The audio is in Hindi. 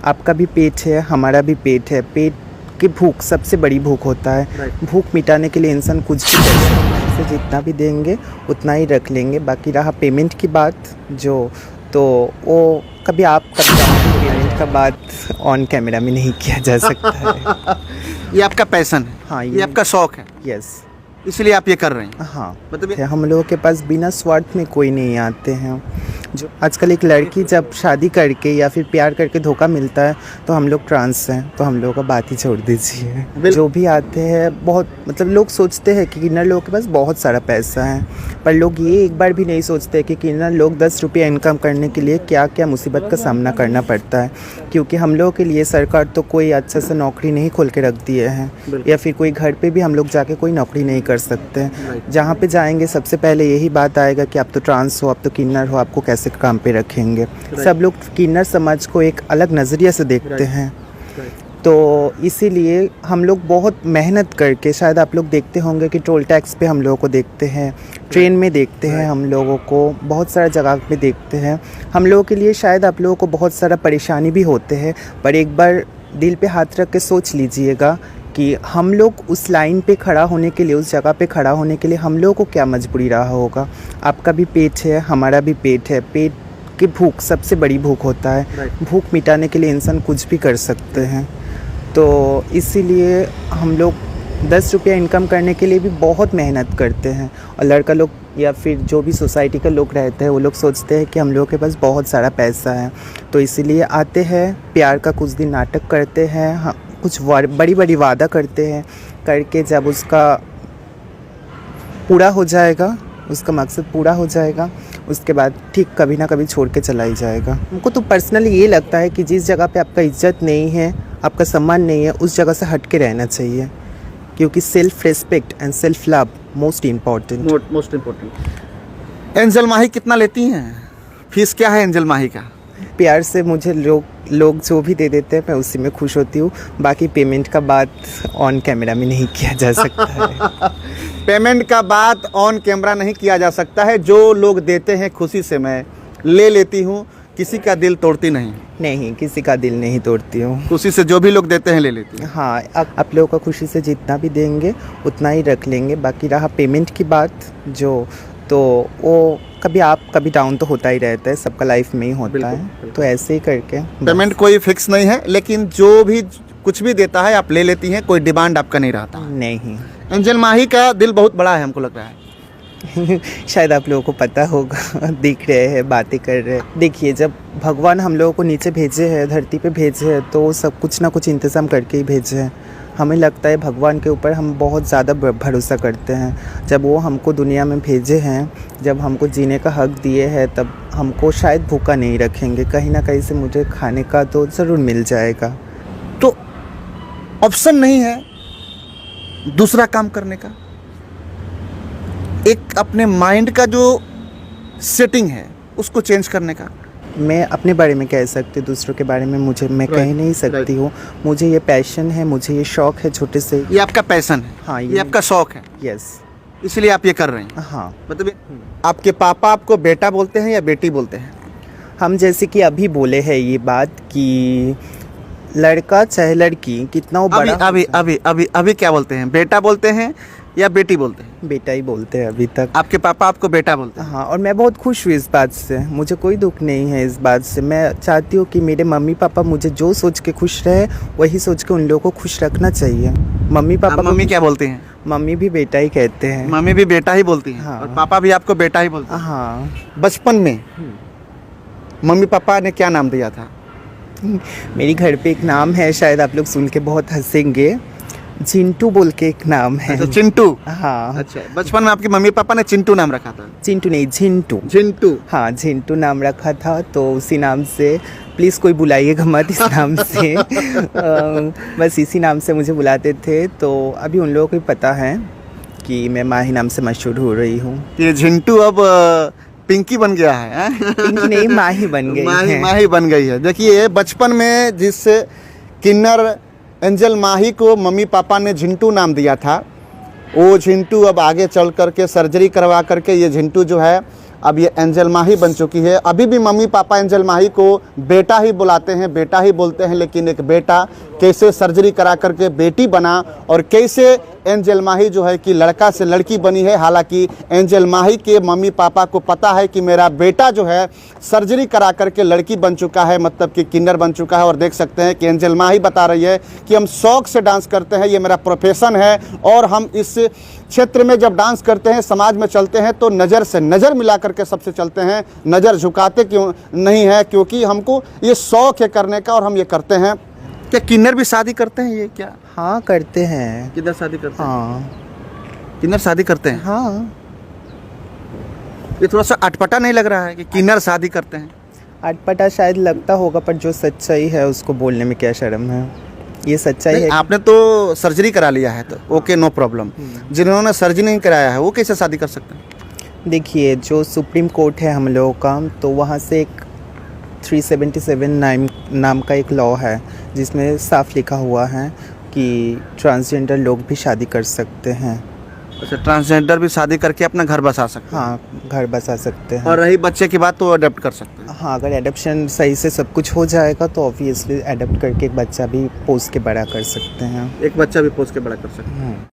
आपका भी पेट है, हमारा भी पेट है। पेट की भूख सबसे बड़ी भूख होता है। भूख मिटाने के लिए इंसान कुछ भी कर सकता है। इसे जितना भी देंगे उतना ही रख लेंगे। बाकी रहा पेमेंट की बात, तो वो कभी पेमेंट का बात ऑन कैमरा में नहीं किया जा सकता है। ये आपका पैशन है। हाँ, ये आपका शौक है, यस, इसलिए आप ये कर रहे हैं। हाँ। मतलब हम लोगों के पास बिना स्वार्थ में कोई नहीं आते हैं। जो आजकल एक लड़की जब शादी करके या फिर प्यार करके धोखा मिलता है तो हम लोग ट्रांस हैं, तो हम लोगों का बात ही छोड़ दीजिए। जो भी आते हैं बहुत मतलब लोग सोचते हैं कि किन्नर लोगों के पास बहुत सारा पैसा है, पर लोग ये एक बार भी नहीं सोचते कि किन्नर लोग 10 रुपया इनकम करने के लिए क्या क्या मुसीबत का सामना करना पड़ता है। क्योंकि हम लोगों के लिए सरकार तो कोई अच्छा सा नौकरी नहीं खोल के रख दिए हैं, या फिर कोई घर पे भी हम लोग जाके कोई नौकरी नहीं कर सकते। जहाँ पे जाएंगे सबसे पहले यही बात आएगा कि आप तो ट्रांस हो, आप तो किन्नर हो, आपको कैसे काम पे रखेंगे। सब लोग किन्नर समाज को एक अलग नज़रिए से देखते हैं। तो इसीलिए हम लोग बहुत मेहनत करके, शायद आप लोग देखते होंगे कि टोल टैक्स पे हम लोगों को देखते हैं, ट्रेन में देखते हैं, हम लोगों को बहुत सारा जगह पे देखते हैं। हम लोगों के लिए शायद आप लोगों को बहुत सारा परेशानी भी होते हैं, पर एक बार दिल पे हाथ रख के सोच लीजिएगा कि हम लोग उस लाइन पे खड़ा होने के लिए, उस जगह पे खड़ा होने के लिए हम लोगों को क्या मजबूरी रहा होगा। आपका भी पेट है, हमारा भी पेट है। पेट की भूख सबसे बड़ी भूख होता है। भूख मिटाने के लिए इंसान कुछ भी कर सकते हैं। तो इसीलिए हम लोग 10 रुपया इनकम करने के लिए भी बहुत मेहनत करते हैं। और लड़का लोग या फिर जो भी सोसाइटी के लोग रहते हैं वो लोग सोचते हैं कि हम लोगों के पास बहुत सारा पैसा है, तो इसीलिए आते हैं, प्यार का कुछ दिन नाटक करते हैं, कुछ बड़ी बड़ी वादा करते हैं, करके जब उसका पूरा हो जाएगा, उसका मकसद पूरा हो जाएगा, उसके बाद ठीक कभी ना कभी छोड़ के चला ही जाएगा। हमको तो पर्सनली ये लगता है कि जिस जगह पे आपका इज्जत नहीं है, आपका सम्मान नहीं है, उस जगह से हट के रहना चाहिए। क्योंकि self respect and self love most important. Angel Mahi कितना लेती हैं? फीस क्या है एंजल माही का? प्यार से मुझे लोग जो भी दे देते हैं मैं उसी में खुश होती हूँ। बाकी पेमेंट का बात ऑन कैमरा में नहीं किया जा सकता है। पेमेंट का बात ऑन कैमरा नहीं किया जा सकता है। जो लोग देते हैं खुशी से मैं ले लेती हूँ, किसी का दिल तोड़ती नहीं, किसी का दिल नहीं तोड़ती हूँ। खुशी से जो भी लोग देते हैं ले लेती हूँ। हाँ, आप लोगों का खुशी से जितना भी देंगे उतना ही रख लेंगे। बाकी रहा पेमेंट की बात, तो वो कभी डाउन तो होता ही रहता है, सबका लाइफ में ही होता है। तो ऐसे ही करके पेमेंट कोई फिक्स नहीं है, लेकिन जो भी कुछ भी देता है आप ले लेती हैं, कोई डिमांड आपका नहीं रहता। नहीं। एंजल माही का दिल बहुत बड़ा है, हमको लग रहा है। शायद आप लोगों को पता होगा, दिख रहे हैं, बातें कर रहे हैं। देखिए, जब भगवान हम लोगों को नीचे भेजे हैं, धरती पे भेजे हैं, तो सब कुछ ना कुछ इंतज़ाम करके ही भेजे हैं। हमें लगता है भगवान के ऊपर हम बहुत ज़्यादा भरोसा करते हैं। जब वो हमको दुनिया में भेजे हैं, जब हमको जीने का हक दिए हैं, तब हमको शायद भूखा नहीं रखेंगे। कहीं ना कहीं से मुझे खाने का तो ज़रूर मिल जाएगा। तो ऑप्शन नहीं है दूसरा काम करने का? एक अपने माइंड का जो सेटिंग है उसको चेंज करने का? मैं अपने बारे में कह सकती हूँ, दूसरों के बारे में मैं कह नहीं सकती हूँ। मुझे ये पैशन है, मुझे ये शौक है छोटे से। ये आपका पैशन है? हाँ, ये आपका शौक है? यस, इसलिए आप ये कर रहे हैं? हाँ। मतलब आपके पापा आपको बेटा बोलते हैं या बेटी बोलते हैं? हम जैसे कि अभी बोले हैं ये बात कि लड़का चाहे लड़की कितना वो बड़ा अभी क्या बोलते हैं? बेटा बोलते हैं या बेटी बोलते हैं? बेटा ही बोलते हैं अभी तक। आपके पापा आपको बेटा बोलते हैं? हाँ, और मैं बहुत खुश हूँ इस बात से। मुझे कोई दुख नहीं है इस बात से। मैं चाहती हूँ कि मेरे मम्मी पापा मुझे जो सोच के खुश रहे वही सोच के उन लोगों को खुश रखना चाहिए। मम्मी क्या बोलते हैं? मम्मी भी बेटा ही कहते हैं। मम्मी भी बेटा ही बोलती हैं? हाँ। और पापा भी आपको बेटा ही बोलते हैं? हाँ। बचपन में मम्मी पापा ने क्या नाम दिया था? मेरी घर पे एक नाम है, शायद आप लोग सुन के बहुत हंसेंगे। चिंटू बोल के एक नाम है। अच्छा, चिंटू। हाँ। अच्छा, बचपन में आपके मम्मी पापा ने चिंटू नाम रखा था? चिंटू नहीं, झिंटू। झिंटू? हाँ, झिंटू नाम रखा था। तो उसी नाम से, प्लीज़ कोई बुलाइएगा मत इस नाम से। बस इसी नाम से मुझे बुलाते थे। तो अभी उन लोगों को भी पता है कि मैं माही नाम से मशहूर हो रही हूँ। ये झिंटू अब पिंकी बन गया है? पिंकी नहीं, माही बन गई है। माही बन गई है। देखिए, बचपन में जिस किन्नर एंजल माही को मम्मी पापा ने झिंटू नाम दिया था, वो झिंटू अब आगे चल करके सर्जरी करवा करके ये झिंटू जो है अब ये एंजल माही बन चुकी है। अभी भी मम्मी पापा एंजल माही को बेटा ही बुलाते हैं, बेटा ही बोलते हैं, लेकिन एक बेटा कैसे सर्जरी करा करके बेटी बना और कैसे एंजल माही जो है कि लड़का से लड़की बनी है। हालांकि एंजल माही के मम्मी पापा को पता है कि मेरा बेटा जो है सर्जरी करा करके लड़की बन चुका है, मतलब कि किन्नर बन चुका है। और देख सकते हैं कि एंजल माही बता रही है कि हम शौक से डांस करते हैं, ये मेरा प्रोफेशन है और हम इस क्षेत्र में जब डांस करते हैं, समाज में चलते हैं तो नज़र से नज़र मिला करके सबसे चलते हैं, नज़र झुकाते क्यों नहीं है, क्योंकि हमको ये शौक है करने का और हम ये करते हैं। क्या किन्नर भी शादी करते हैं ये क्या? हाँ करते हैं। किन्नर शादी करते हैं? हाँ किन्नर शादी करते हैं? हाँ। ये थोड़ा सा अटपटा नहीं लग रहा है कि किन्नर शादी करते हैं? अटपटा शायद लगता होगा, पर जो सच्चाई है उसको बोलने में क्या शर्म है, ये सच्चाई नहीं, है। आपने तो सर्जरी करा लिया है तो ओके, नो प्रॉब्लम। जिन्होंने सर्जरी नहीं कराया है वो कैसे शादी कर सकते हैं? देखिए, जो सुप्रीम कोर्ट है हम लोगों का, तो वहाँ से एक 377 नाम का एक लॉ है जिसमें साफ लिखा हुआ है कि ट्रांसजेंडर लोग भी शादी कर सकते हैं। अच्छा, ट्रांसजेंडर भी शादी करके अपना घर बसा सकते हैं? हाँ, घर बसा सकते हैं। और रही बच्चे की बात तो अडेप्ट कर सकते हैं? हाँ, अगर एडप्शन सही से सब कुछ हो जाएगा तो ऑब्वियसली एडप्ट करके एक बच्चा भी पोस के बड़ा कर सकते हैं। एक बच्चा भी पोस के बड़ा कर सकते हैं।